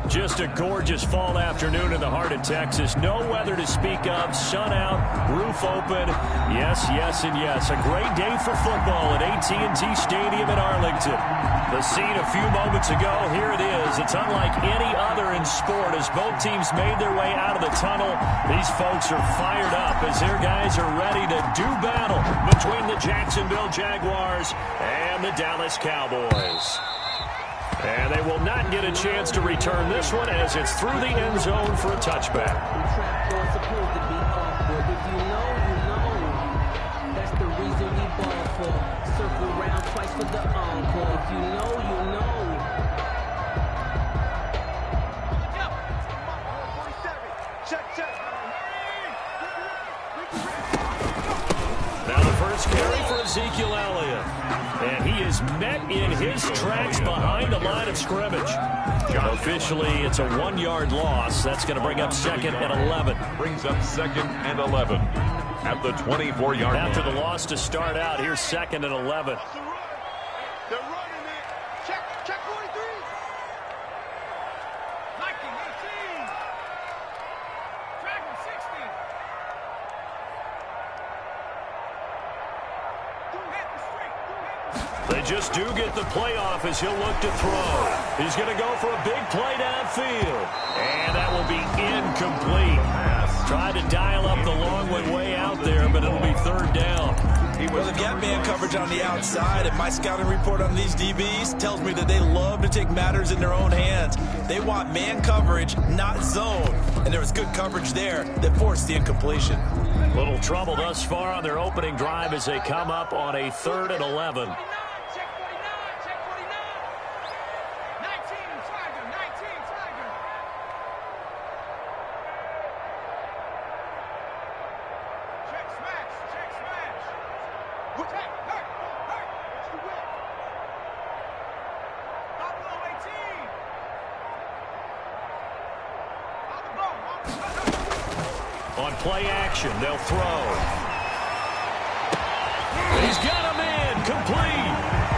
Just a gorgeous fall afternoon in the heart of Texas. No weather to speak of. Sun out, roof open. Yes, yes, and yes. A great day for football at AT&T Stadium in Arlington. The scene a few moments ago, here it is. It's unlike any other in sport as both teams made their way out of the tunnel. These folks are fired up as their guys are ready to do battle between the Jacksonville Jaguars and the Dallas Cowboys. And they will not get a chance to return this one as it's through the end zone for a touchback. That's the reason we ball for. Circle round twice for the encore. If you know, you know. Now the first carry for Ezekiel Elliott. And he is met in his tracks behind the line of scrimmage. Officially, it's a 1-yard loss. That's going to bring up second and 11. Brings up second and 11 at the 24-yard line. After the loss to start out, here's second and 11. They're running it. Check 43. 19, 18. Dragon 60. They just do get the playoff as he'll look to throw. He's going to go for a big play downfield. And that will be incomplete. Tried to dial up the long way out there, but it'll be third down. Well, the gap man coverage on the outside, and my scouting report on these DBs tells me that they love to take matters in their own hands. They want man coverage, not zone. And there was good coverage there that forced the incompletion. Little trouble thus far on their opening drive as they come up on a 3rd and 11. On play action, they'll throw. He's got him in, complete.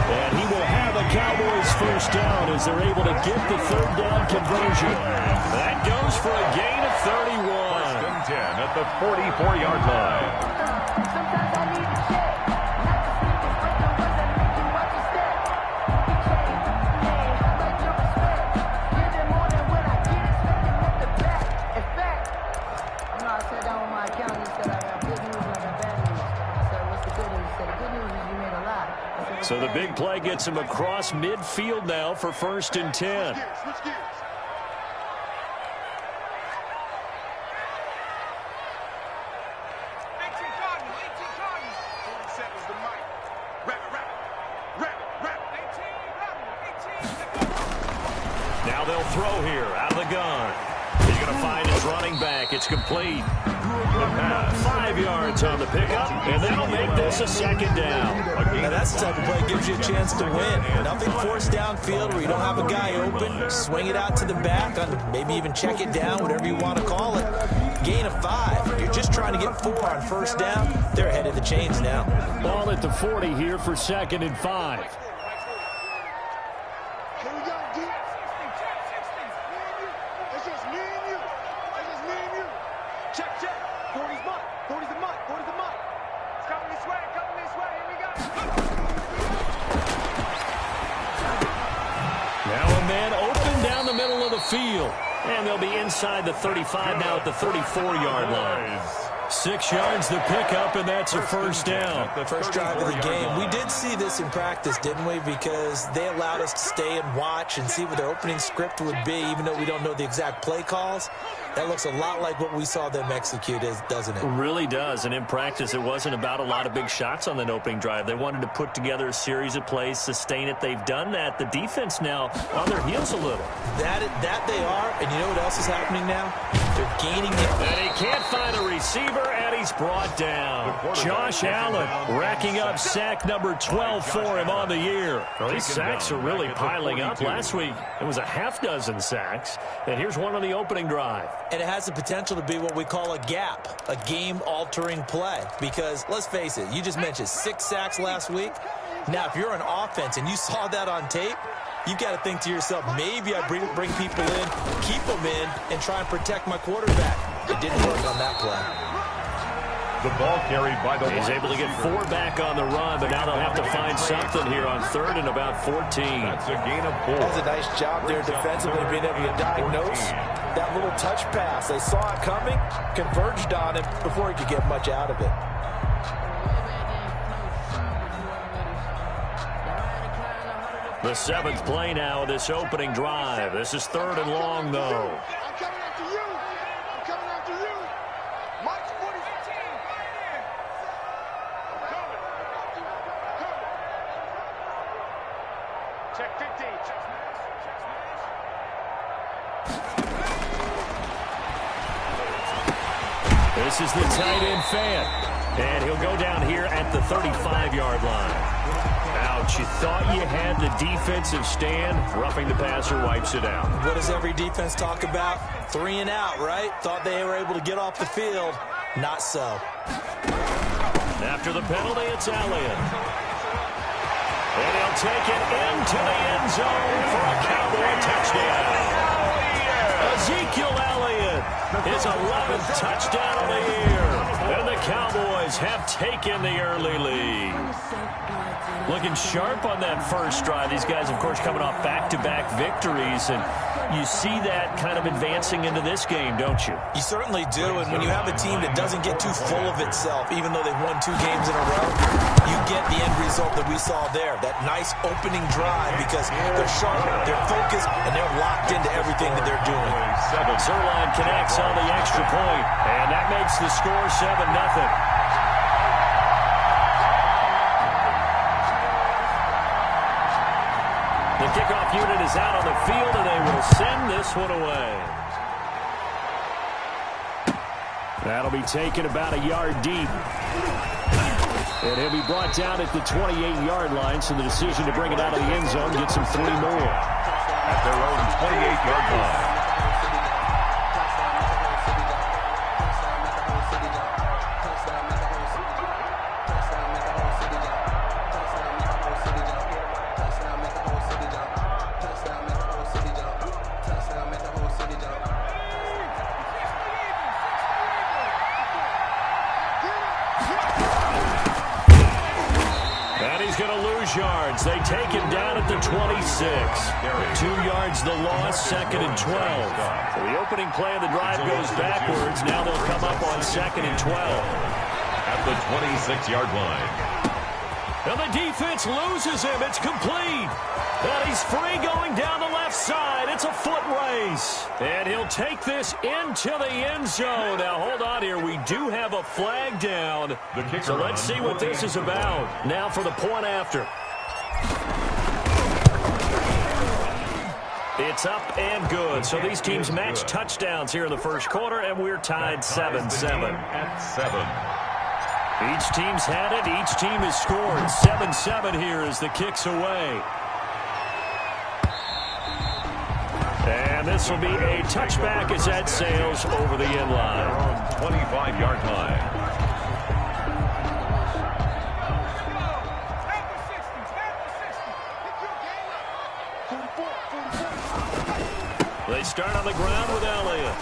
And he will have a Cowboys first down as they're able to get the third down conversion. That goes for a gain of 31. First and 10 at the 44-yard line. So the big play gets him across midfield now for 1st and 10. Switch gears. Now they'll throw here out of the gun. He's going to find his running back. It's complete. 5 yards on the pickup, and that'll make this a 2nd down. Now that's the type of play that gives you a chance to win. Nothing forced downfield where you don't have a guy open. Swing it out to the back, maybe even check it down, whatever you want to call it. Gain of 5. You're just trying to get 4 on first down. They're ahead of the chains now. Ball at the 40 here for 2nd and 5. Field, and they'll be inside the 35 now at the 34-yard line. 6 yards the pickup, and that's a first down. First drive of the game. We did see this in practice, didn't we? Because they allowed us to stay and watch and see what their opening script would be, even though we don't know the exact play calls. That looks a lot like what we saw them execute, doesn't it? It really does, and in practice it wasn't about a lot of big shots on that opening drive. They wanted to put together a series of plays, sustain it. They've done that. The defense now on their heels a little. That they are, and you know what else is happening now? They're gaining it. And he can't find a receiver, and he's brought down. Josh Allen racking up sack number 12 for him on the year. Well, these sacks are really piling up. Last week it was a half dozen sacks, and here's one on the opening drive. And it has the potential to be what we call a gap, a game-altering play. Because, let's face it, you just mentioned 6 sacks last week. Now, if you're an offense and you saw that on tape, you've got to think to yourself, maybe I bring people in, keep them in, and try and protect my quarterback. It didn't work on that play. The ball carried by the He's able to get 4 back on the run, but now they'll have to find something here on 3rd and about 14. That's a gain of 4. That's a nice job there defensively, being able to diagnose that little touch pass. They saw it coming, converged on him before he could get much out of it. The 7th play now of this opening drive. This is 3rd and long, though. I'm coming after you. I'm coming after you. March 40. I'm coming. Check 15. This is the tight end fan. And he'll go down here at the 35-yard line. Ouch, you thought you had the defensive stand. Roughing the passer wipes it out. What does every defense talk about? 3 and out, right? Thought they were able to get off the field. Not so. After the penalty, it's Elliott. And he'll take it into the end zone for a Cowboy touchdown. Ezekiel Elliott, his 11th touchdown of the year. And the Cowboys have taken the early lead. Looking sharp on that first drive. These guys, of course, coming off back-to-back victories, and you see that kind of advancing into this game, don't you? You certainly do, and when you have a team that doesn't get too full of itself, even though they've won 2 games in a row, you get the end result that we saw there, that nice opening drive, because they're sharp, they're focused, and they're locked into everything that they're doing. Zerline connects on the extra point, and that makes the score 7-0. The kickoff unit is out on the field, and they will send this one away. That'll be taken about a yard deep. And he'll be brought down at the 28-yard line, so the decision to bring it out of the end zone gets him 3 more. At their own 28-yard line. Yards. They take him down at the 26. 2 yards the loss, 2nd and 12. So the opening play of the drive goes backwards. Now they'll come up on 2nd and 12. At the 26-yard line. And the defense loses him. It's complete. And he's free going down the left side. It's a foot race. And he'll take this into the end zone. Now, hold on here. We do have a flag down. So let's see what this is about. Now for the point after. It's up and good. So these teams match touchdowns here in the first quarter, and we're tied 7-7. At 7. Each team's had it. Each team has scored. 7-7 here as the kick's away. And this will be a touchback as that sails over the end line. On 25-yard line. They start on the ground with Elliott.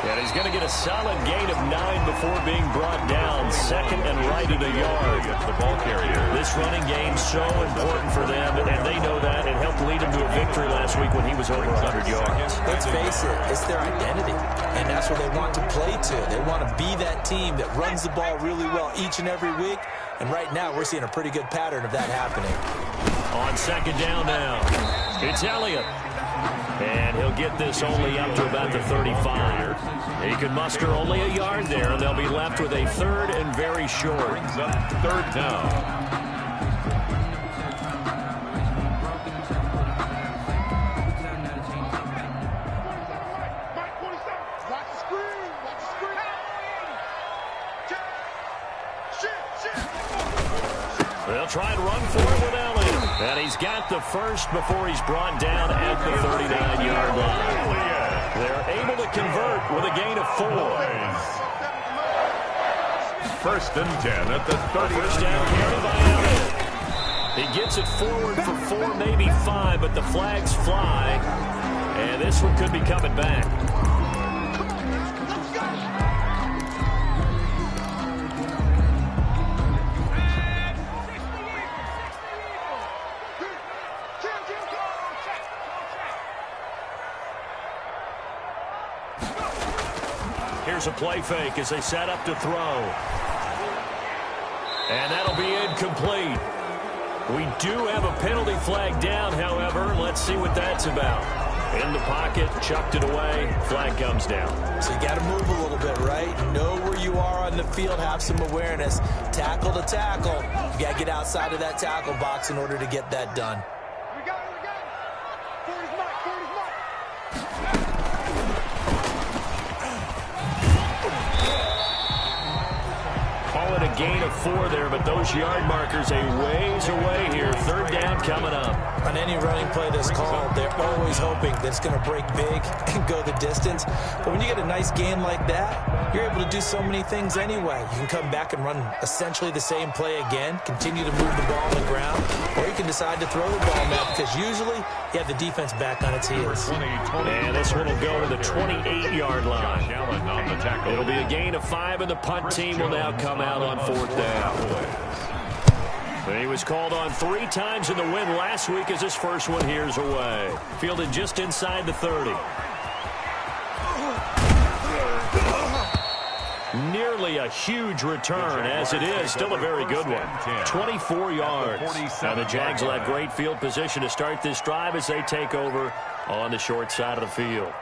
And he's going to get a solid gain of 9 before being brought down. 2nd and right at a yard. The ball carrier. This running game so important for them, and they know that. It helped lead him to a victory last week when he was over 100 yards. Let's face it, it's their identity, and that's what they want to play to. They want to be that team that runs the ball really well each and every week, and right now we're seeing a pretty good pattern of that happening. On 2nd down now, it's Elliott. And he'll get this only up to about the 35. He can muster only a yard there, and they'll be left with a 3rd and very short. Brings up 3rd down. Watch the screen. Watch the screen. They'll try and run for it with Elliott. And he's got the first before he's brought down at the 39-yard line. They're able to convert with a gain of 4. 1st and 10 at the 30. First down carry by Elliott. He gets it forward for 4, maybe 5, but the flags fly. And this one could be coming back. Here's a play fake as they set up to throw. And that'll be incomplete. We do have a penalty flag down, however. Let's see what that's about. In the pocket, chucked it away, flag comes down. So you got to move a little bit, right? Know where you are on the field, have some awareness. Tackle to tackle. You got to get outside of that tackle box in order to get that done. We got it. Forward is Mike. Call it a gain of 4 there, but those yard markers a ways away here. Third down coming up. On any running play that's called, they're always hoping that it's going to break big and go the distance. But when you get a nice gain like that, you're able to do so many things anyway. You can come back and run essentially the same play again, continue to move the ball on the ground, or you can decide to throw the ball now because usually you have the defense back on its heels. And this one will go to the 28-yard line. It'll be a gain of 5, and the punt team will now come out on 4th down. But he was called on 3 times in the win last week as his first one here's away. Fielded just inside the 30. Nearly a huge return, as it is. Still a very good one. 24 yards. Now the Jags will have great field position to start this drive as they take over on the short side of the field.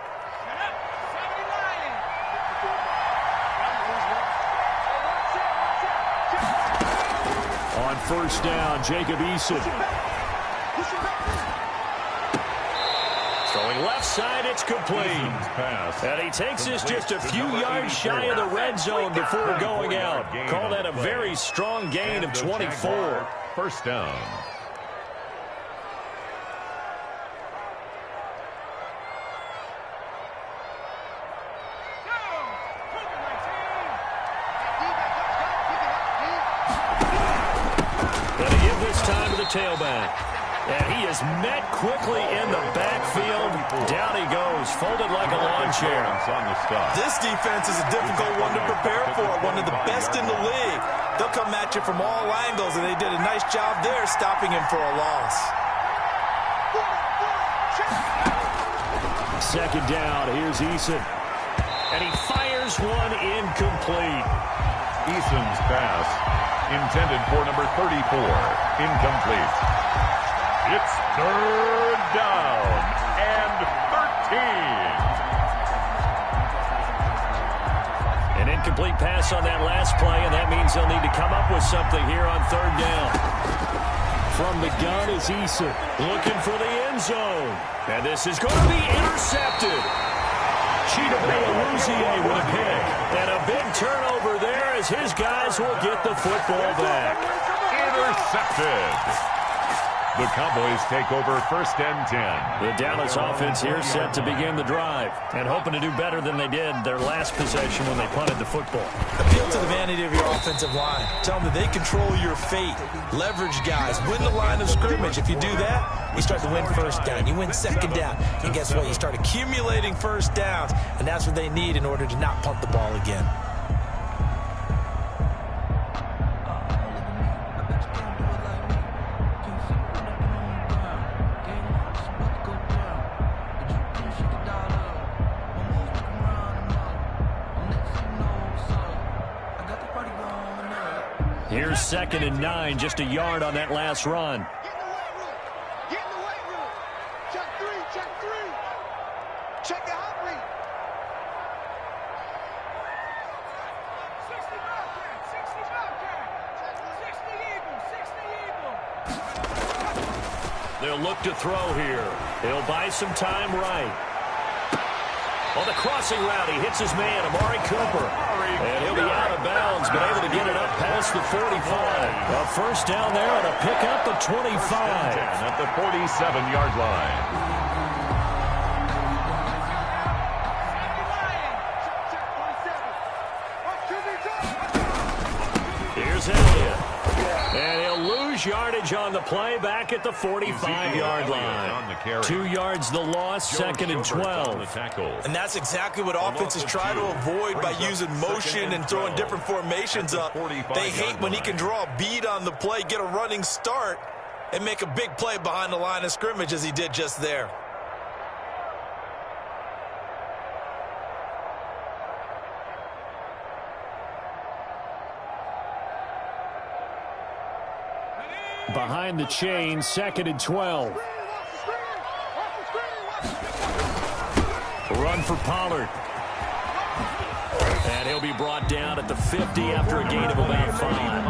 On first down, Jacob Eason. Throwing left side, it's complete. And he takes this just a few yards shy of the red zone before going out. Call that a very strong gain of 24. First down. Time to the tailback. And he is met quickly in the backfield. Down he goes, folded like a lawn chair. This defense is a difficult one to prepare for, one of the best in the league. They'll come at you from all angles, and they did a nice job there stopping him for a loss. Second down, here's Eason. And he fires one incomplete. Eason's pass intended for number 34. Incomplete. It's third down and 13. An incomplete pass on that last play, and that means they'll need to come up with something here on third down. From the gun is Eason, looking for the end zone. And this is going to be intercepted. Chidobe with a pick. And a big turnover there as his guys will get the football back. Intercepted. The Cowboys take over first and 10. The Dallas offense here set to begin the drive and hoping to do better than they did their last possession when they punted the football. Appeal to the vanity of your offensive line. Tell them that they control your fate. Leverage guys. Win the line of scrimmage. If you do that, you start to win first down. You win second down. And guess what? You start accumulating first downs. And that's what they need in order to not punt the ball again. Here's 2nd and 9, just a yard on that last run. Get in the weight room. Check 3. Check the hot rate. 60 They'll look to throw here. He'll buy some time right. On the crossing route, he hits his man, Amari Cooper. And he'll be out of bounds, but able to get it up past the 45. A first down there and a pickup of 25. At the 47-yard line. Here's Elliott. And he'll lose lose yardage on the play back at the 45-yard line. 2 yards the loss, second and 12. And that's exactly what offenses try to avoid by using motion and throwing different formations up. They hate when he can draw a bead on the play, get a running start, and make a big play behind the line of scrimmage as he did just there. Behind the chain, second and 12. Run for Pollard. And he'll be brought down at the 50 after a gain of about 5.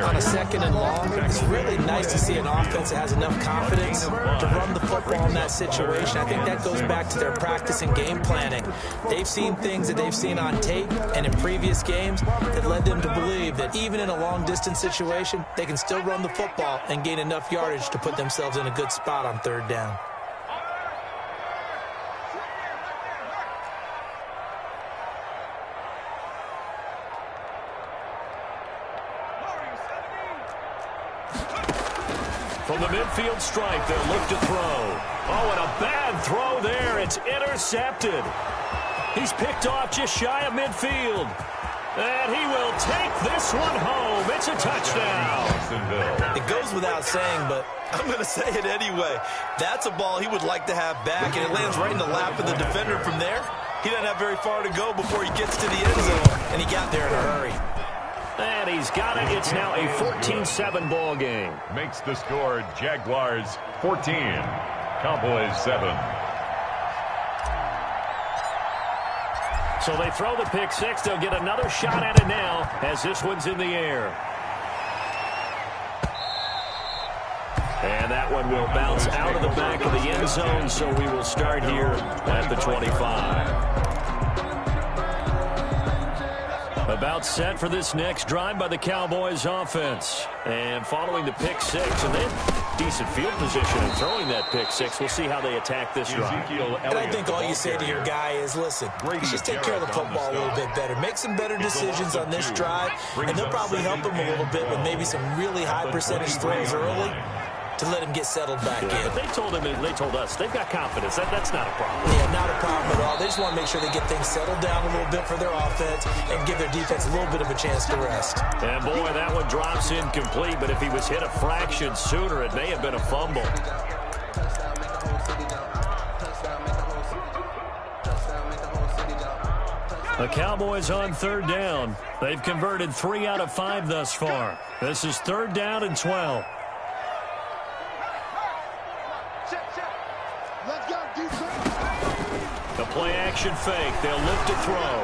On a second and long, it's really nice to see an offense that has enough confidence to run the football in that situation. I think that goes back to their practice and game planning. They've seen things that they've seen on tape and in previous games that led them to believe that even in a long-distance situation, they can still run the football and gain enough yardage to put themselves in a good spot on third down. From the midfield stripe, they'll look to throw. Oh, and a bad throw there. It's intercepted. He's picked off just shy of midfield. And he will take this one home. It's a touchdown. It goes without saying, but I'm going to say it anyway. That's a ball he would like to have back, and it lands right in the lap of the defender from there. He doesn't have very far to go before he gets to the end zone, and he got there in a hurry. And he's got it. It's now a 14-7 ball game. Makes the score Jaguars 14, Cowboys 7. So they throw the pick six. They'll get another shot at it now as this one's in the air. And that one will bounce out of the back of the end zone, so we will start here at the 25. About set for this next drive by the Cowboys offense. And following the pick six, and they have decent field position in throwing that pick six. We'll see how they attack this drive. And I think all you say to your guy is, listen, just take care of the football a little bit better. Make some better decisions on this drive, and they'll probably help him a little bit with maybe some really high percentage throws early to let him get settled back in. But they told us they've got confidence. That's not a problem. Yeah, not a problem at all. They just want to make sure they get things settled down a little bit for their offense and give their defense a little bit of a chance to rest. And boy, that one drops incomplete, but if he was hit a fraction sooner, it may have been a fumble. The Cowboys on third down. They've converted 3 out of 5 thus far. This is third down and 12. The play-action fake. They'll look to throw.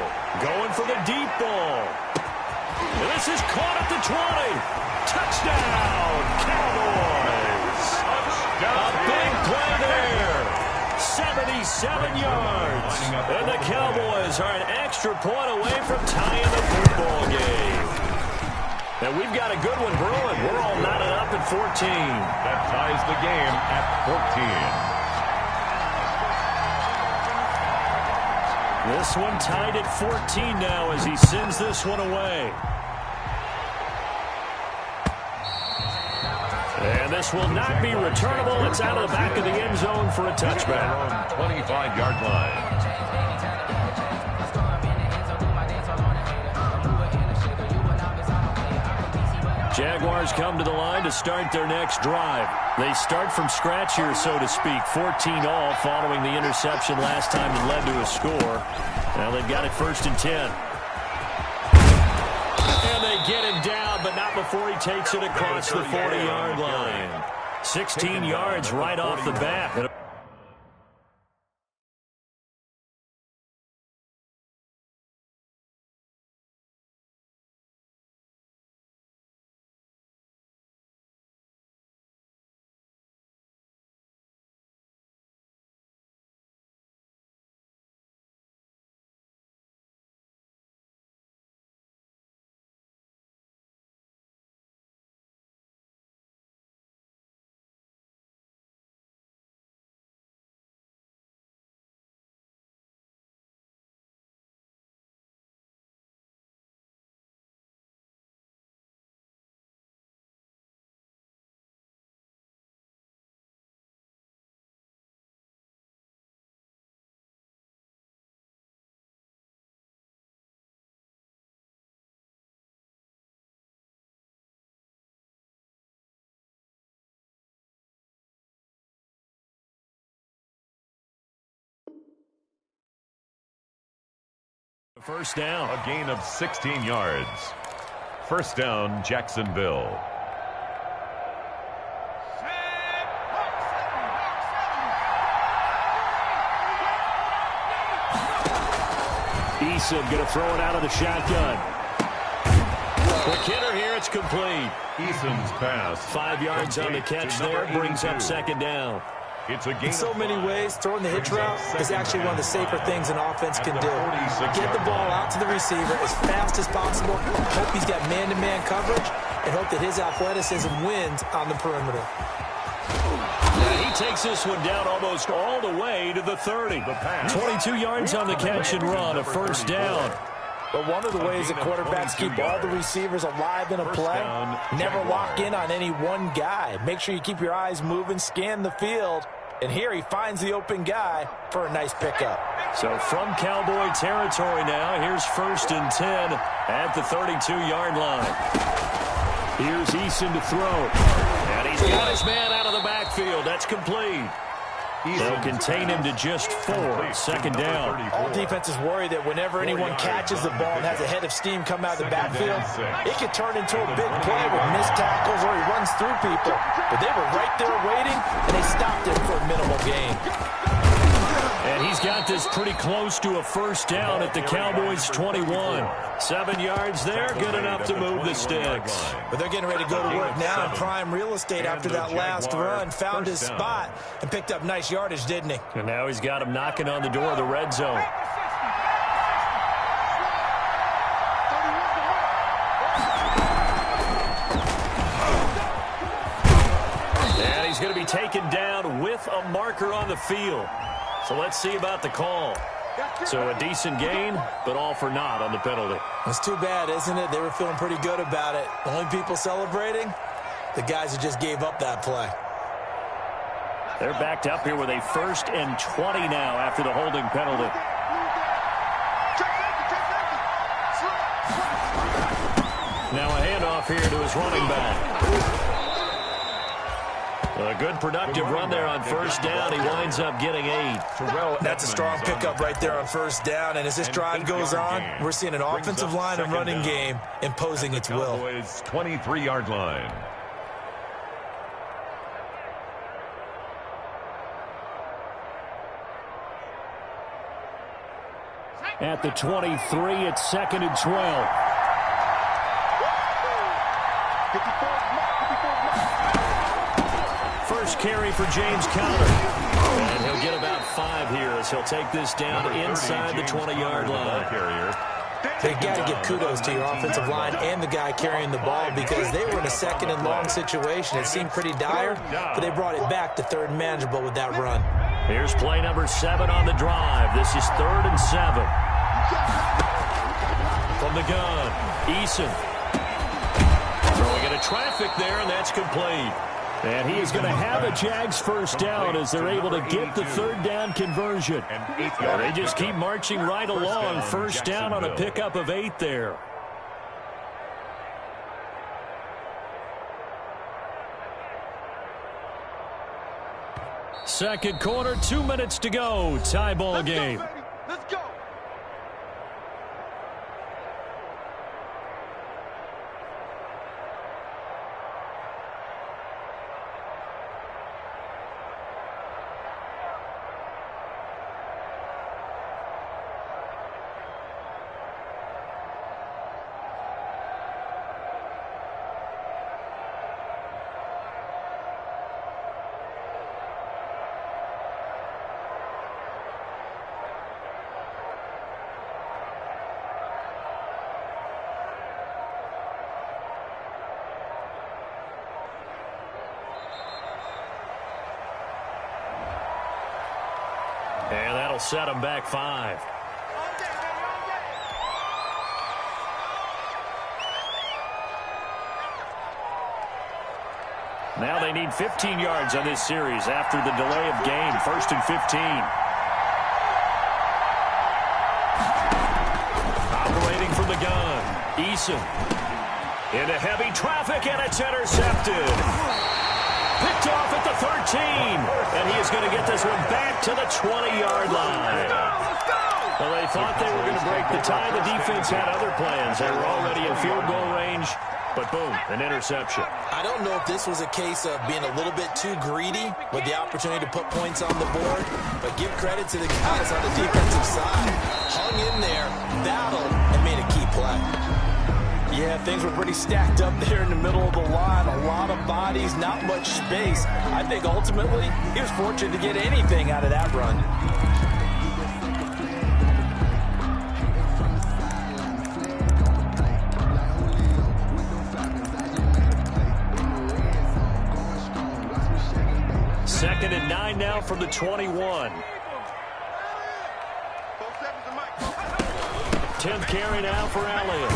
Going for the deep ball. And this is caught at the 20. Touchdown, Cowboys. A big play there. 77 yards. And the Cowboys are an extra point away from tying the football game. And we've got a good one brewing. We're all knotted up at 14. That ties the game at 14. This one tied at 14 now as he sends this one away. And this will not be returnable. It's out of the back of the end zone for a touchback. 25-yard line. Jaguars come to the line to start their next drive. They start from scratch here, so to speak. 14 all following the interception last time that led to a score. Now they've got it 1st and 10. And they get him down, but not before he takes it across the 40-yard line. 16 yards right off the bat. First down. A gain of 16 yards. First down, Jacksonville. Eason going to throw it out of the shotgun. Quick hitter here. It's complete. Eason's pass. 5 yards on the catch there. Brings up second down. It's a gain In so many ways, throwing the hitch route is actually one of the safer things an offense can do. Get the ball out to the receiver as fast as possible, hope he's got man-to-man coverage, and hope that his athleticism wins on the perimeter. And he takes this one down almost all the way to the 30. 22 yards on the catch and run, a first down. But one of the ways that quarterbacks keep all the receivers alive in a play, never lock in on any one guy. Make sure you keep your eyes moving, scan the field, and here he finds the open guy for a nice pickup. So from Cowboy territory now, here's 1st and 10 at the 32-yard line. Here's Eason to throw. And he's got his man out of the backfield. That's complete. They'll contain him to just 4. Second down. All defenses worry that whenever anyone catches the ball and has a head of steam come out of the backfield, it could turn into a big play with missed tackles or he runs through people. But they were right there waiting, and they stopped him for a minimal gain. And he's got this pretty close to a first down at the Cowboys' 21. 7 yards there, good enough to move the sticks. But they're getting ready to go to work now in prime real estate after that last run. Found his spot and picked up nice yardage, didn't he? And now he's got him knocking on the door of the red zone. And he's going to be taken down with a marker on the field. So let's see about the call. So a decent gain, but all for naught on the penalty. It's too bad, isn't it? They were feeling pretty good about it. The only people celebrating, the guys who just gave up that play. They're backed up here with a 1st and 20 now after the holding penalty. Now a handoff here to his running back. A good productive run there on first down. He winds up getting 8. That's a strong pickup right there on first down. And as this drive goes on, we're seeing an offensive line and running game imposing its will. 23-yard line. At the 23, it's 2nd and 12. First carry for James Conner. And he'll get about 5 here as he'll take this down inside the 20-yard line. They got to give kudos to your offensive line and the guy carrying the ball because they were in a 2nd and long situation. It seemed pretty dire, but they brought it back to 3rd and manageable with that run. Here's play number 7 on the drive. This is 3rd and 7. From the gun, Eason. Throwing into traffic there, and that's complete. And he is going to have a Jags first down as they're able to get the 3rd down conversion. And they just keep marching right along. First down on a pickup of 8 there. Second quarter, 2 minutes to go. Tie ball game. Let's go. And that'll set them back 5. Now they need 15 yards on this series after the delay of game. 1st and 15. Operating from the gun. Eason. Into heavy traffic, and it's intercepted. Picked off at the 13. And he is going to get this one back to the 20-yard line. Well, they thought they were going to break the tie. The defense had other plans. They were already in field goal range, but boom, an interception. I don't know if this was a case of being a little bit too greedy with the opportunity to put points on the board, but give credit to the guys on the defensive side. Hung in there, battled, and made a key play. Yeah, things were pretty stacked up there in the middle of the line. A lot of bodies, not much space. I think ultimately he was fortunate to get anything out of that run. Second and 9 now from the 21. 10th carry now for Elliott.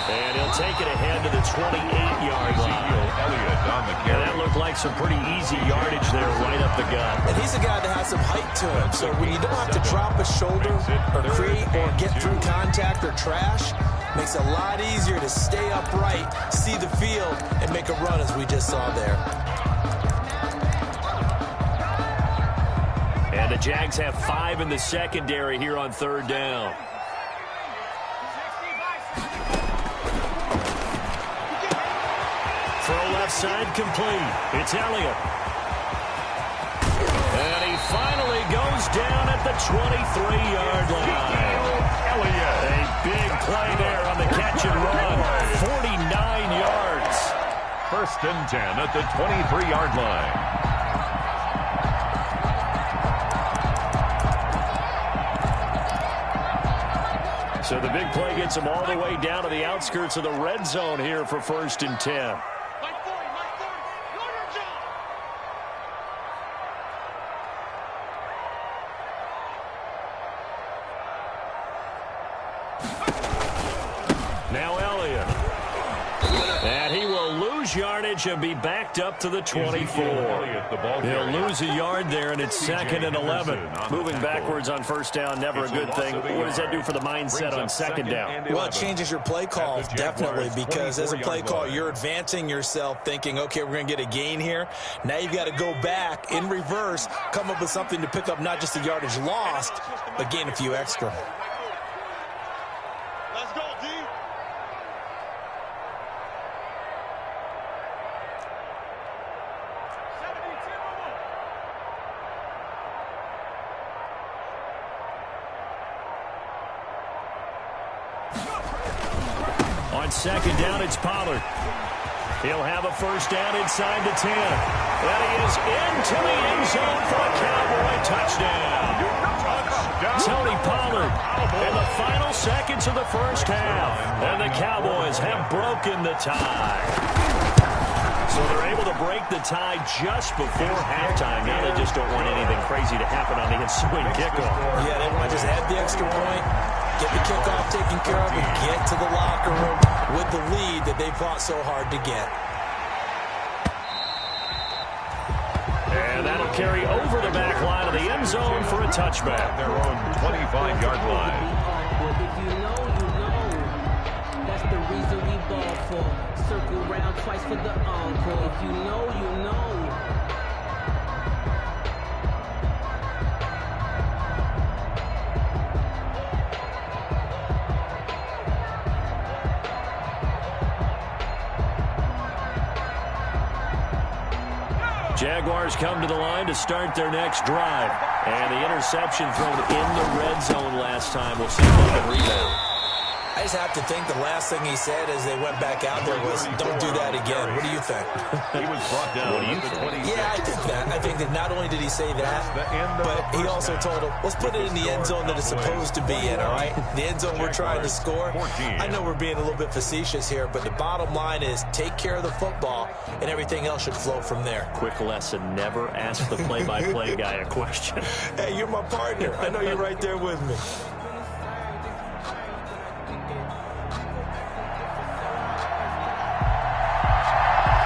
And he'll take it ahead to the 28-yard line. And that looked like some pretty easy yardage there right up the gut. And he's a guy that has some height to him. So when you don't have to drop a shoulder or create or get through contact or trash, makes it a lot easier to stay upright, see the field, and make a run as we just saw there. And the Jags have 5 in the secondary here on 3rd down. Throw left side complete. It's Elliott. And he finally goes down at the 23-yard line. A big play there on the catch and run. 49 yards. 1st and 10 at the 23-yard line. So the big play gets him all the way down to the outskirts of the red zone here for 1st and 10. Now Elliott. And he will lose yardage and be backed up to the 24. He'll lose a yard there, and it's 2nd and 11. Moving backwards on 1st down, never a good thing. What does that do for the mindset on 2nd down? Well, it changes your play calls, definitely, because as a play call, you're advancing yourself thinking, okay, we're going to get a gain here. Now you've got to go back in reverse, come up with something to pick up not just the yardage lost, but gain a few extra. Let's go, D. On 2nd down, it's Pollard. He'll have a 1st down inside the 10. And he is into the end zone for a Cowboy touchdown. Tony Pollard in the final seconds of the 1st half. And the Cowboys have broken the tie. So they're able to break the tie just before halftime. Now they just don't want anything crazy to happen on the ensuing kickoff. Yeah, they want to just add the extra point, get the kickoff taken care of, and get to the locker room with the lead that they fought so hard to get. And that'll carry over the back line of the end zone for a touchback. Their own 25-yard line. If you know, you know. That's the reason we ball for. Circle round twice for the encore. If you know, you know. Jaguars come to the line to start their next drive. And the interception thrown in the red zone last time. We'll see if they can rebound. I just have to think the last thing he said as they went back out there was, don't do that again. What do you think? He was brought down. What do you think? Yeah, I think that. I think that not only did he say that, but he also told him, let's put it in the end zone that it's supposed to be in, all right? The end zone we're trying to score. I know we're being a little bit facetious here, but the bottom line is take care of the football, and everything else should flow from there. Quick lesson, never ask the play-by-play guy a question. Hey, you're my partner. I know you're right there with me.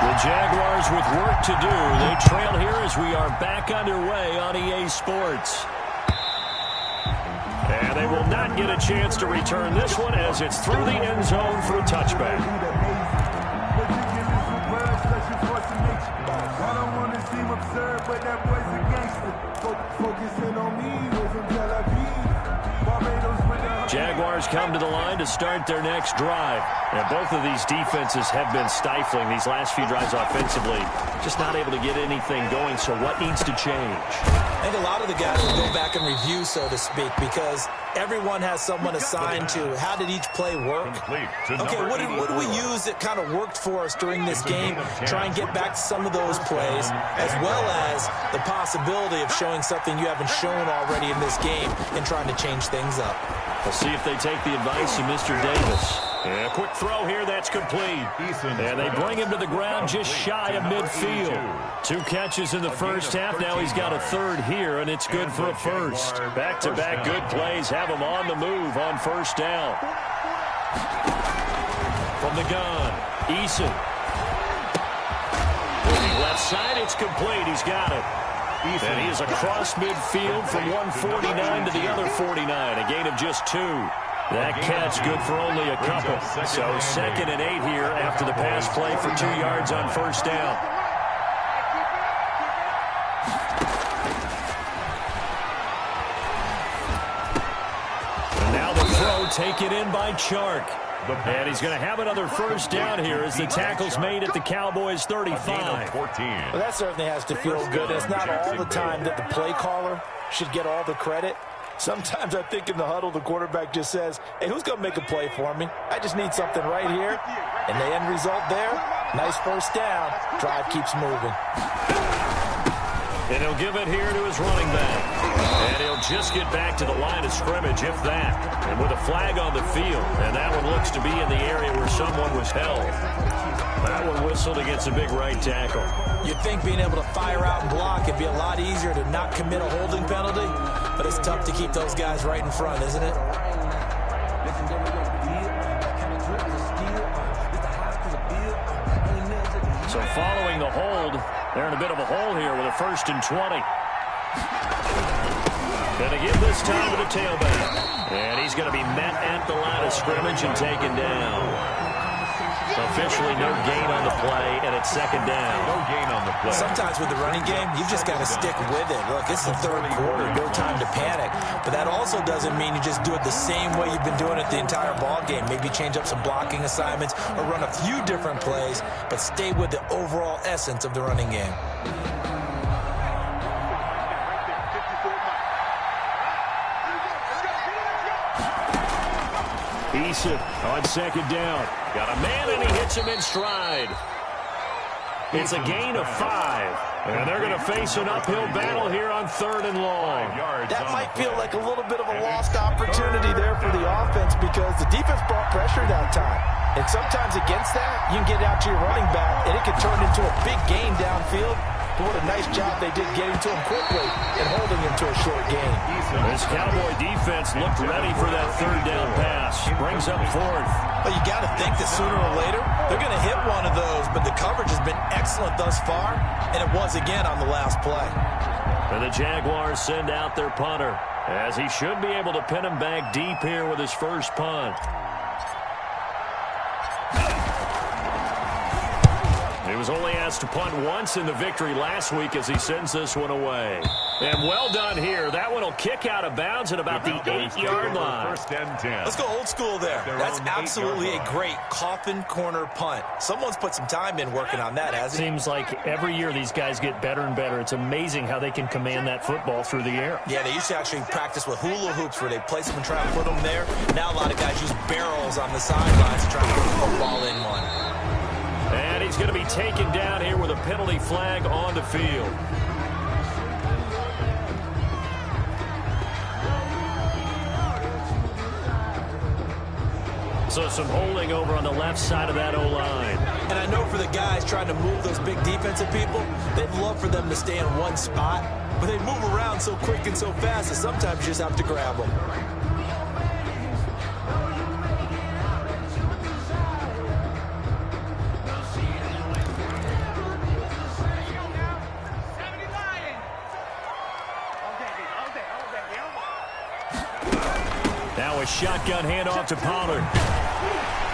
The Jaguars with work to do. They trail here as we are back underway on EA Sports. And they will not get a chance to return this one as it's through the end zone for a touchback. I don't want to seem absurd, but that boy's a gangster. Focusing on me, was in Tel Aviv. Jaguars come to the line to start their next drive. And both of these defenses have been stifling these last few drives offensively. Just not able to get anything going, so what needs to change? I think a lot of the guys will go back and review, so to speak, because everyone has someone assigned to how did each play work. Okay, what did we use that kind of worked for us during this game? Try and get back to some of those plays, as well as the possibility of showing something you haven't shown already in this game and trying to change things up. We'll see if they take the advice of Mr. Davis. And a quick throw here, that's complete. And they bring him to the ground just shy of midfield. 2 catches in the first half. Now he's got a third here, and it's good for a first. Back-to-back good plays have him on the move on first down. From the gun, Eason. Left side, it's complete. He's got it. And he is across midfield from 149 to the other 49. A gain of just 2. That catch good for only a couple. So 2nd and 8 here after the pass play for 2 yards on first down. And now the throw taken in by Chark. And he's going to have another first down here as the tackle's made at the Cowboys' 35. Well, that certainly has to feel good. It's not all the time that the play caller should get all the credit. Sometimes I think in the huddle, the quarterback just says, hey, who's going to make a play for me? I just need something right here. And the end result there, nice first down. Drive keeps moving. And he'll give it here to his running back. And he'll just get back to the line of scrimmage, if that. And with a flag on the field. And that one looks to be in the area where someone was held. That one whistled against a big right tackle. You'd think being able to fire out and block it'd be a lot easier to not commit a holding penalty. But it's tough to keep those guys right in front, isn't it? So following the hold, they're in a bit of a hole here with a 1st and 20. Going to give this time to the tailback. And he's going to be met at the line of scrimmage and taken down. Officially no gain on the play, and it's 2nd down. No gain on the play. Sometimes with the running game, you've just got to stick with it. Look, it's the 3rd quarter, no time to panic. But that also doesn't mean you just do it the same way you've been doing it the entire ball game. Maybe change up some blocking assignments or run a few different plays, but stay with the overall essence of the running game. Eason on 2nd down. Got a man, and he hits him in stride. It's a gain of 5. And they're going to face an uphill battle here on 3rd and long. That might feel like a little bit of a lost opportunity there for the offense because the defense brought pressure that time. And sometimes against that, you can get out to your running back, and it can turn into a big gain downfield. But what a nice job they did getting to him quickly and holding him to a short gain. This Cowboy defense looked ready for that 3rd down pass. Brings up 4th. Well, you got to think that sooner or later, they're going to hit one of those, but the coverage has been excellent thus far, and it was again on the last play. And the Jaguars send out their punter, as he should be able to pin him back deep here with his first punt. He was only asked to punt once in the victory last week as he sends this one away. And well done here. That one will kick out of bounds at about the 8-yard line. 1st and 10. Let's go old school there. That's absolutely a great coffin corner punt. Someone's put some time in working on that, hasn't he? Seems like every year these guys get better and better. It's amazing how they can command that football through the air. Yeah, they used to actually practice with hula hoops where they place them and try to put them there. Now a lot of guys use barrels on the sidelines to try to put the football in one. And he's going to be taken down here with a penalty flag on the field. So some holding over on the left side of that O-line. And I know for the guys trying to move those big defensive people, they'd love for them to stay in one spot, but they move around so quick and so fast that sometimes you just have to grab them. Now a shotgun handoff to Pollard.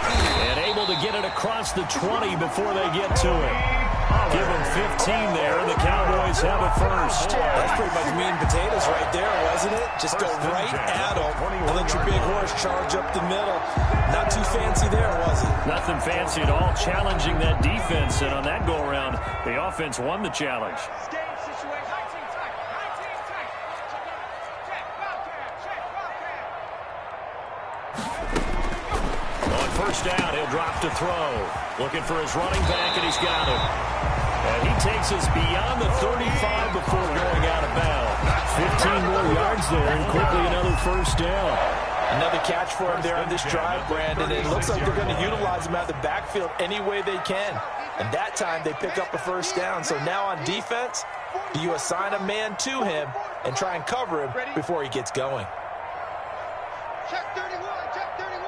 And able to get it across the 20 before they get to it. Give them 15 there, and the Cowboys have it first. That's pretty much meat and potatoes right there, wasn't it? Just go right at them and let your big horse charge up the middle. Not too fancy there, was it? Nothing fancy at all, challenging that defense, and on that go-around, the offense won the challenge. On first down, he'll drop to throw. Looking for his running back, and he's got him. And he takes us beyond the 35 before going out of bounds. 15 more yards there, and quickly another first down. Another catch for him there on this drive, Brandon. It looks like they're going to utilize him out of the backfield any way they can. And that time, they pick up a first down. So now on defense, do you assign a man to him and try and cover him before he gets going? Check 31, check 31.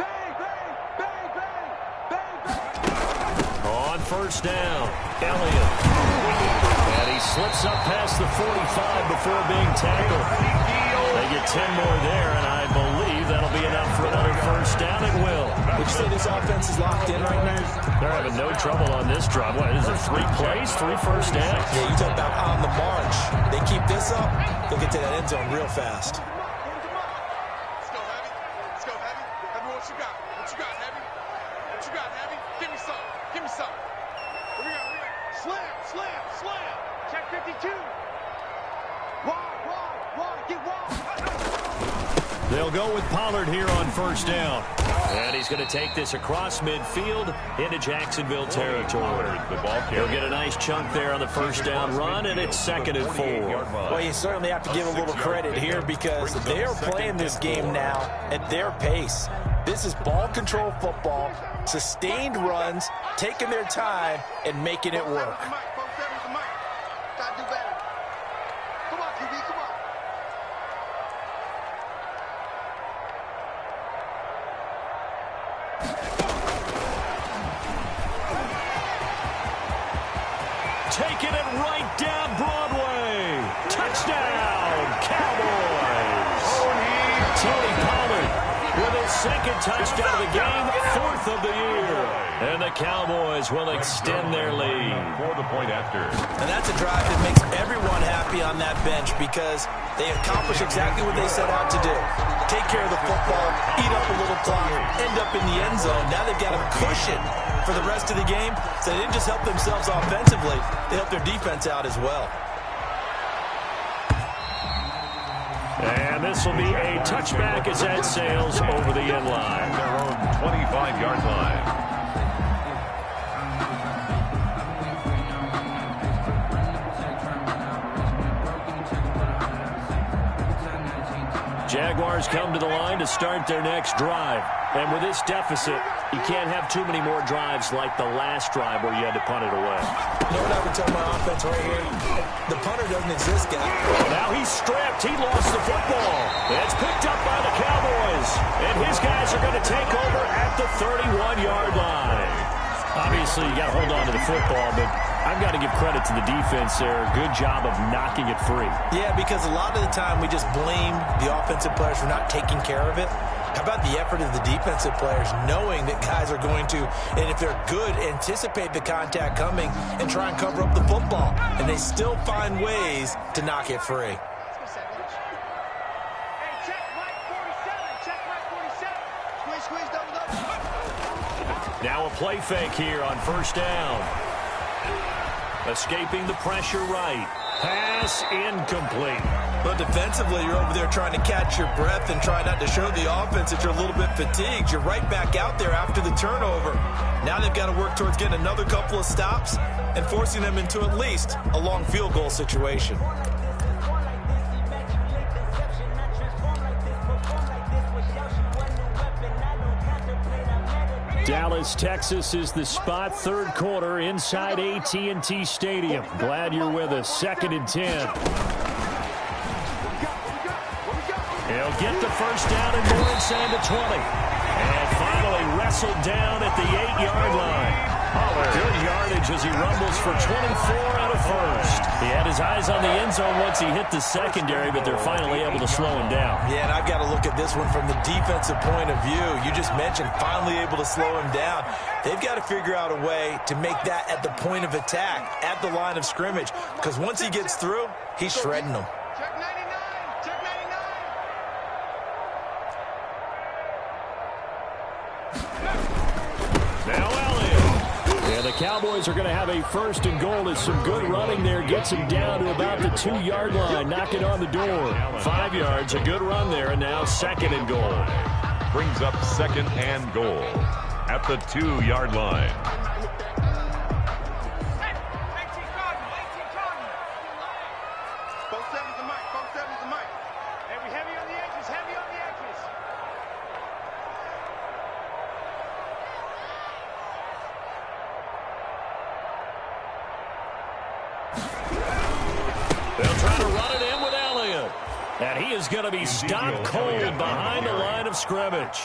Bang, bang, bang, bang, bang, bang. On first down, Elliott. And he slips up past the 45 before being tackled. They get 10 more there, and I believe that'll be enough for another first down. It will. Would you say this offense is locked in right now? They're having no trouble on this drive. What, is it 3 plays, 3 first downs? Yeah, you talk about on the march. They keep this up, they'll get to that end zone real fast. Let's go, Heavy. Let's go, Heavy. Heavy, what you got? What you got, Heavy? What you got, Heavy? Give me some. Give me some. What we got? What we got? Slam, slam, slam. Check 52. Wide, get wide. They'll go with Pollard here on first down. And he's going to take this across midfield into Jacksonville territory. He'll get a nice chunk there on the first down run, and it's 2nd and 4. Well, you certainly have to give a little credit here because they are playing this game now at their pace. This is ball control football, sustained runs, taking their time, and making it work. Gotta do better. Come on, QB, come on. Taking it right down Broadway. Touchdown, Cowboys. Tony Pollard with his 2nd touchdown of the game, 4th of the year. And the Cowboys will extend their lead. For the point after. And that's a drive that makes everyone happy on that bench because they accomplish exactly what they set out to do. Take care of the football, eat up a little clock, end up in the end zone. Now they've got a cushion for the rest of the game. So they didn't just help themselves offensively, they helped their defense out as well. And this will be a touchback as that sails over the end line. Their own 25-yard line. Jaguars come to the line to start their next drive. And with this deficit, you can't have too many more drives like the last drive where you had to punt it away. You know what I would tell my offense right here? The punter doesn't exist, guy. Oh, now he's stripped. He lost the football. It's picked up by the Cowboys. And his guys are going to take over at the 31-yard line. Obviously, you got to hold on to the football, but I've got to give credit to the defense there. Good job of knocking it free. Yeah, because a lot of the time we just blame the offensive players for not taking care of it. How about the effort of the defensive players knowing that guys are going to, and if they're good, anticipate the contact coming and try and cover up the football. And they still find ways to knock it free. Now a play fake here on first down. Escaping the pressure right. Pass incomplete. But defensively, you're over there trying to catch your breath and try not to show the offense that you're a little bit fatigued. You're right back out there after the turnover. Now they've got to work towards getting another couple of stops and forcing them into at least a long field goal situation. Dallas, Texas is the spot. 3rd quarter inside AT&T Stadium. Glad you're with us. 2nd and 10. He'll get the first down and more inside the 20. And finally wrestled down at the 8-yard line. Good yardage yardage as he rumbles for 24 and a first. He had his eyes on the end zone once he hit the secondary, but they're finally able to slow him down. Yeah, and I've got to look at this one from the defensive point of view. You just mentioned finally able to slow him down. They've got to figure out a way to make that at the point of attack, at the line of scrimmage, because once he gets through, he's shredding them. Check 99. Check 99. Now Elliott. And the Cowboys are going to have a first and goal as some good running there gets him down to about the 2-yard line, knocking on the door. 5 yards, a good run there, and now second and goal. Brings up second and goal at the 2-yard line. Both sevens and Mike. Both sevens and Mike. Heavy on the edges. Heavy on the edges. They'll try to run it in with Elliott. And he is going to be stopped cold behind the line of scrimmage.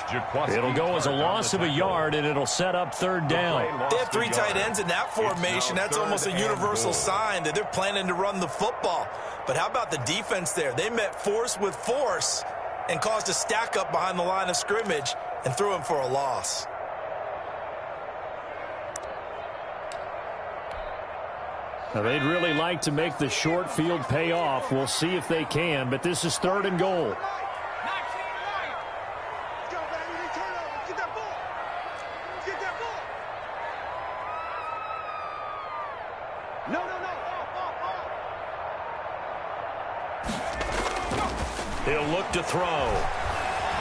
It'll go as a loss of a yard, and it'll set up third down. They have 3 tight ends in that formation. That's almost a universal sign that they're planning to run the football. But how about the defense there? They met force with force and caused a stack up behind the line of scrimmage and threw him for a loss. Now, they'd really like to make the short field pay off. We'll see if they can, but this is third and goal. Let's go, baby. Turnover. Get that ball. Get that ball. No. Off. He'll look to throw.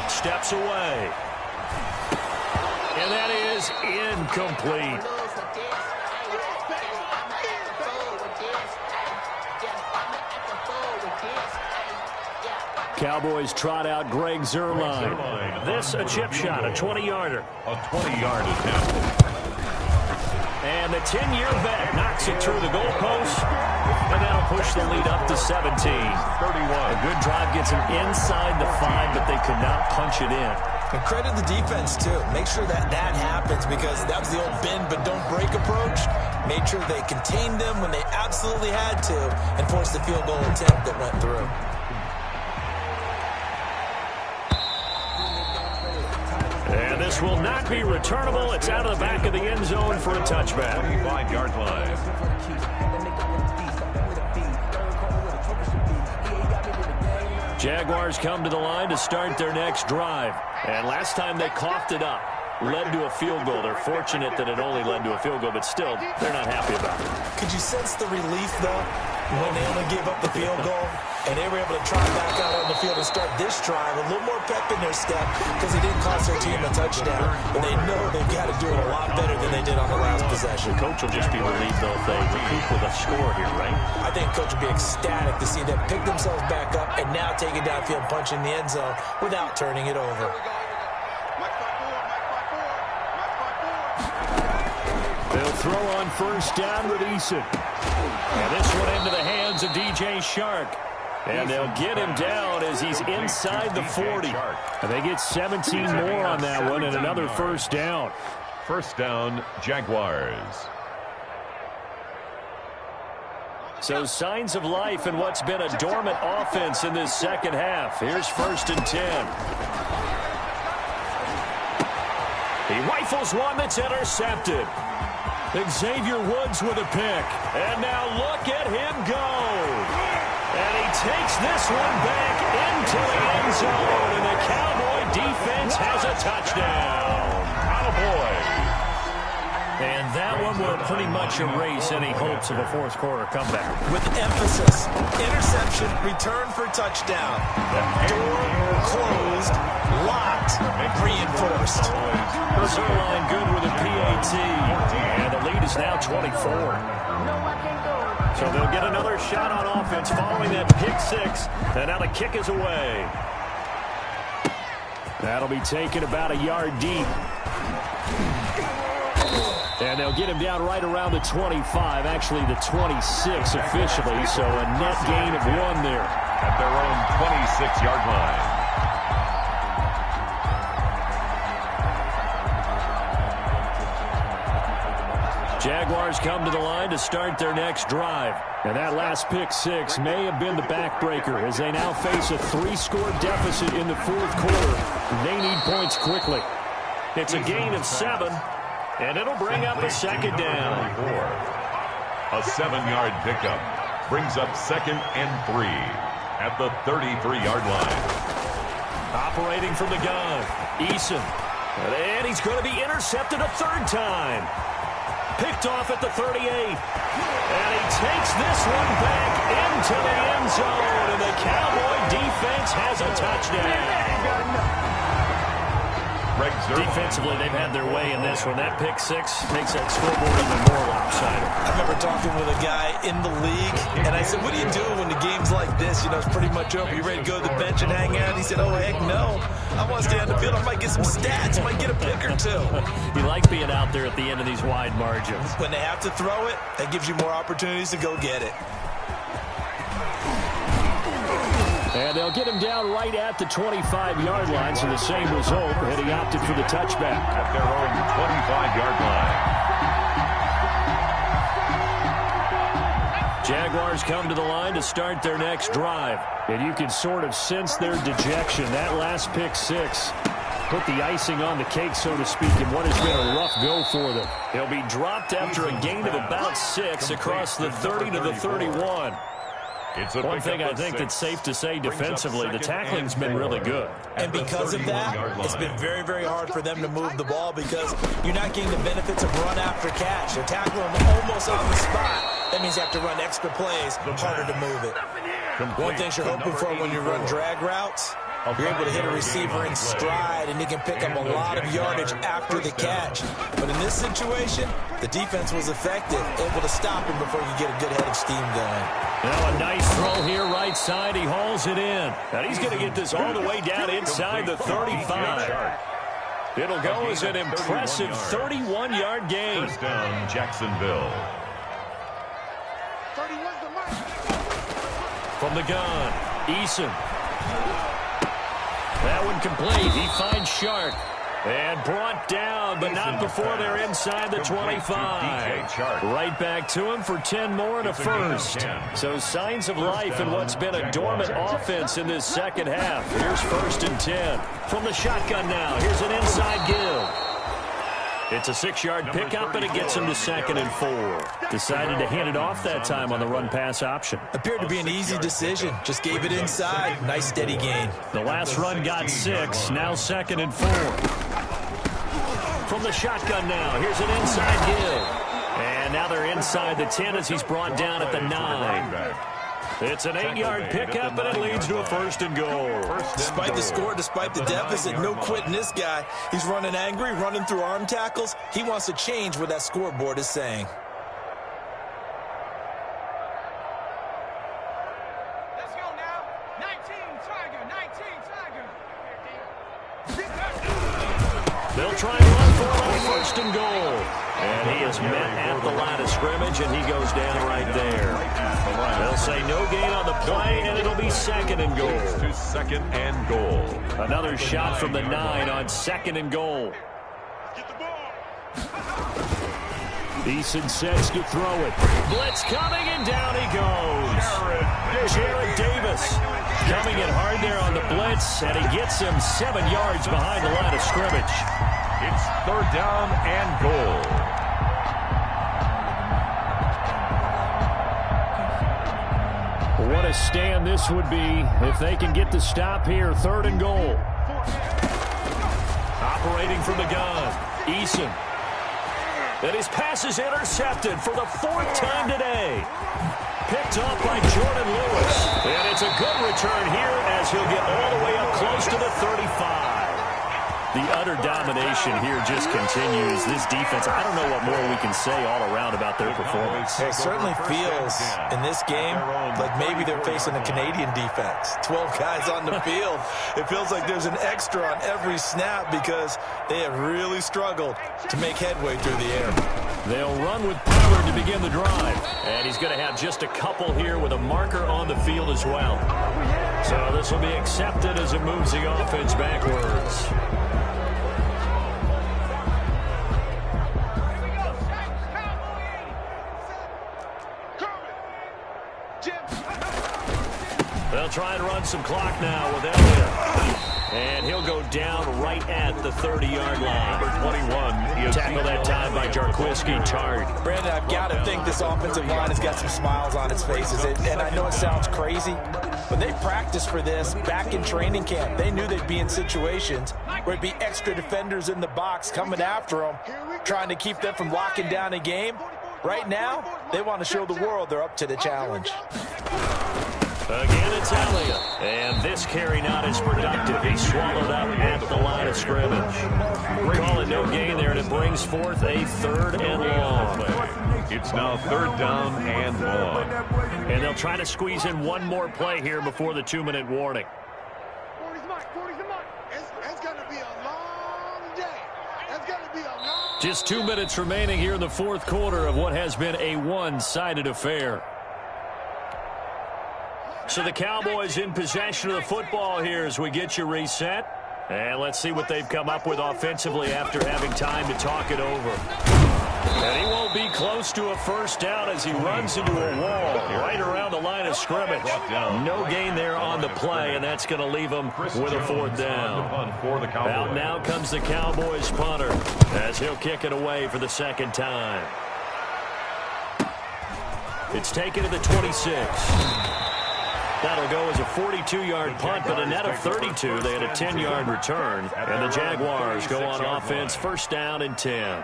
Steps away. And that is incomplete. Cowboys trot out Greg Zuerlein. This a chip shot, a 20-yarder. A 20-yard attempt. And the 10-year vet knocks it through the goalpost. And that'll push the lead up to 17. 31. A good drive gets them inside the 5, but they could not punch it in. And credit the defense, too. Make sure that happens, because that was the old bend but don't break approach. Made sure they contained them when they absolutely had to and forced the field goal attempt that went through. And this will not be returnable. It's out of the back of the end zone for a touchback. 25-yard line. Jaguars come to the line to start their next drive. And last time they coughed it up, led to a field goal. They're fortunate that it only led to a field goal, but still, they're not happy about it. Could you sense the relief, though, when they only gave up the field goal? And they were able to trot back out on the field and start this drive a little more pep in their step, because it didn't cost their team a touchdown. But they know they've got to do it a lot better than they did on the last possession. The coach will just be relieved, though, if they recoup with a score here, right? I think coach will be ecstatic to see them pick themselves back up and now take it downfield, punch in the end zone without turning it over. They'll throw on first down with Eason. And this one into the hands of DJ Shark. And they'll get him down as he's inside the 40. And they get 17 more on that one and another first down. First down, Jaguars. So signs of life in what's been a dormant offense in this second half. Here's first and 10. He rifles one that's intercepted. Xavier Woods with a pick. And now look at him go. And he takes this one back into the end zone. And the Cowboy defense has a touchdown. Attaboy. And that one will pretty much erase any hopes of a fourth quarter comeback. With emphasis, interception, return for touchdown. Door closed, locked, reinforced. Zuerlein good with a PAT. And the lead is now 24. So they'll get another shot on offense following that pick six. And now the kick is away. That'll be taken about a yard deep. And they'll get him down right around the 25, actually the 26 officially, so a net gain of 1 there. At their own 26-yard line. Jaguars come to the line to start their next drive. And that last pick six may have been the backbreaker as they now face a 3-score deficit in the fourth quarter. They need points quickly. It's a gain of 7, and it'll bring up a second down. A 7-yard pickup brings up 2nd and 3 at the 33-yard line. Operating from the gun, Eason. And he's going to be intercepted a third time. Picked off at the 38. And he takes this one back into the end zone. And the Cowboy defense has a touchdown. Defensively, they've had their way in this one. That pick six makes that scoreboard even more lopsided. I remember talking with a guy in the league, and I said, what do you do when the game's like this? You know, it's pretty much over. You ready to go to the bench and hang out? He said, oh, heck no. I want to stay on the field. I might get some stats. I might get a pick or two. You like being out there at the end of these wide margins. When they have to throw it, that gives you more opportunities to go get it. And they'll get him down right at the 25-yard line, so the same result, and he opted for the touchback. At their own 25-yard line. Jaguars come to the line to start their next drive. And you can sort of sense their dejection. That last pick six put the icing on the cake, so to speak, in what has been a rough go for them. He'll be dropped after a gain of about 6 across the 30 to the 31. One thing I think that's safe to say defensively, the tackling's been really good. And because of that, it's been very, very hard for them to move the ball because you're not getting the benefits of run after catch. They're tackling almost on the spot. That means you have to run extra plays, harder to move it. One thing you're hoping for when you run drag routes, you're able to hit a receiver in stride, and he can pick up a lot of yardage after the catch. But in this situation, the defense was effective, able to stop him before you get a good head of steam going. Now a nice throw here right side. He hauls it in. And he's going to get this all the way down inside the 35. It'll go as an impressive 31-yard gain. First down, Jacksonville. From the gun, Eason. That one complete. He finds Shark. And brought down, but not before they're inside the 25. Right back to him for 10 more and a first. So signs of life in what's been a dormant offense in this second half. Here's 1st and 10. From the shotgun now, here's an inside give. It's a 6-yard pickup, and it gets him to 2nd and 4. Decided to hand it off that time on the run-pass option. Appeared to be an easy decision. Just gave it inside. Nice, steady gain. The last run got 6. Now 2nd and 4. From the shotgun now, here's an inside give. And now they're inside the 10 as he's brought down at the 9. It's an 8-yard pickup, and it leads to a 1st and goal. Despite the score, despite the deficit, no quitting this guy. He's running angry, running through arm tackles. He wants to change what that scoreboard is saying. Let's go now. 19 Tiger, 19 Tiger. They'll try and run for it on 1st and goal. And he is met at the line of scrimmage, and he goes down right there. They'll say no gain on the play, and it'll be 2nd and goal. To 2nd and goal. Another shot from the 9 on 2nd and goal. Get the ball. Eason sets to throw it. Blitz coming, and down he goes. Jared Davis coming in hard there on the blitz, and he gets him 7 yards behind the line of scrimmage. It's 3rd down and goal. What a stand this would be if they can get the stop here. 3rd and goal. Operating from the gun, Eason. And his pass is intercepted for the 4th time today. Picked off by Jordan Lewis. And it's a good return here as he'll get all the way up close to the 35. The utter domination here just continues. This defense, I don't know what more we can say all around about their performance. It certainly feels in this game like maybe they're facing a Canadian defense. 12 guys on the field. It feels like there's an extra on every snap because they have really struggled to make headway through the air. They'll run with Pollard to begin the drive. And he's going to have just a couple here with a marker on the field as well. So this will be accepted as it moves the offense backwards. They'll try and run some clock now with Elliott. And he'll go down right at the 30-yard line. Number 21 is tackled that time by Jarquiski Tartt. Brandon, I've got to think this offensive line has got some smiles on its faces. And I know it sounds crazy, but they practiced for this back in training camp. They knew they'd be in situations where it'd be extra defenders in the box coming after them, trying to keep them from locking down a game. Right now, they want to show the world they're up to the challenge. Again, it's Elliott. And this carry not as productive. He's swallowed up at the line of scrimmage. Call it no gain there, and it brings forth a 3rd and long. It's now 3rd down and long. And they'll try to squeeze in one more play here before the 2-minute warning. It's going to be a long day. It's going to be a long day. Just 2 minutes remaining here in the 4th quarter of what has been a one-sided affair. So the Cowboys in possession of the football here as we get you reset. And let's see what they've come up with offensively after having time to talk it over. And he won't be close to a 1st down as he runs into a wall right around the line of scrimmage. No gain there on the play, and that's going to leave him with a 4th down. Out now comes the Cowboys punter as he'll kick it away for the 2nd time. It's taken to the 26. That'll go as a 42-yard punt, but a net of 32. They had a 10-yard return, and the Jaguars go on offense, 1st down and 10.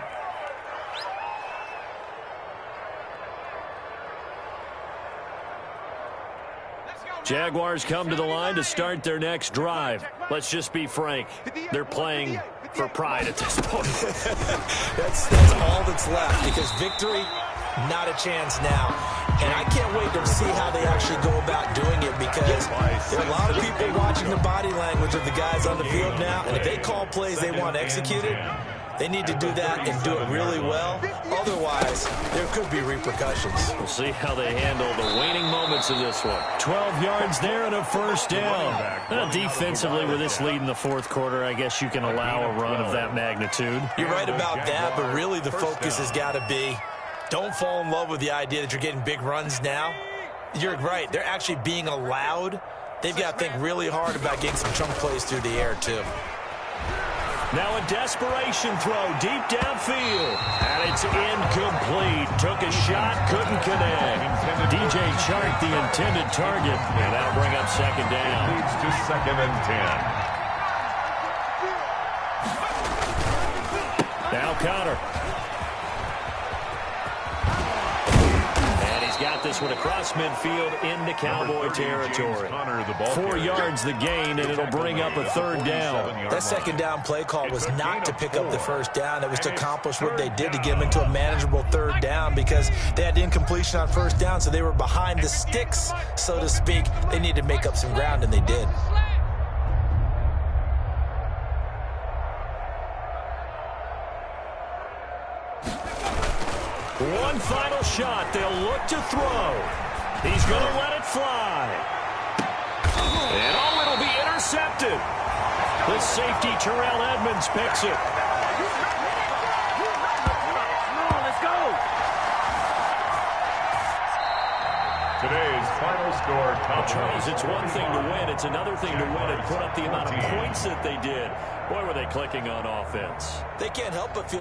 Jaguars come to the line to start their next drive. Let's just be frank. They're playing for pride at this point. That's all that's left, because victory, not a chance now. And I can't wait to see how they actually go about doing it, because there are a lot of people watching the body language of the guys on the field now, and if they call plays they want executed, they need to do that and do it really well. Otherwise, there could be repercussions. We'll see how they handle the waning moments of this one. 12 yards there and a 1st down. Defensively, with this lead in the 4th quarter, I guess you can allow a run of that magnitude. You're right about that, but really the focus has got to be, don't fall in love with the idea that you're getting big runs now. You're right. They're actually being allowed. They've got to think really hard about getting some chunk plays through the air, too. Now a desperation throw deep downfield. And it's incomplete. Took a shot, couldn't connect. DJ Chark, the intended target. And that'll bring up 2nd down. Leads to 2nd and 10. Now Connor. Got this one across midfield into Cowboy territory. 4 yards the gain, and it'll bring up a 3rd down. That 2nd down play call was not to pick up the 1st down. It was to accomplish what they did to get them into a manageable 3rd down, because they had incompletion on 1st down, so they were behind the sticks, so to speak. They needed to make up some ground, and they did. One final shot. They'll look to throw. He's going to let it fly. And oh, it'll be intercepted. The safety, Terrell Edmonds, picks it. Let's go. Today's final score. Charles, it's one thing to win. It's another thing to win and put up the amount of points that they did. Boy, were they clicking on offense. They can't help but feel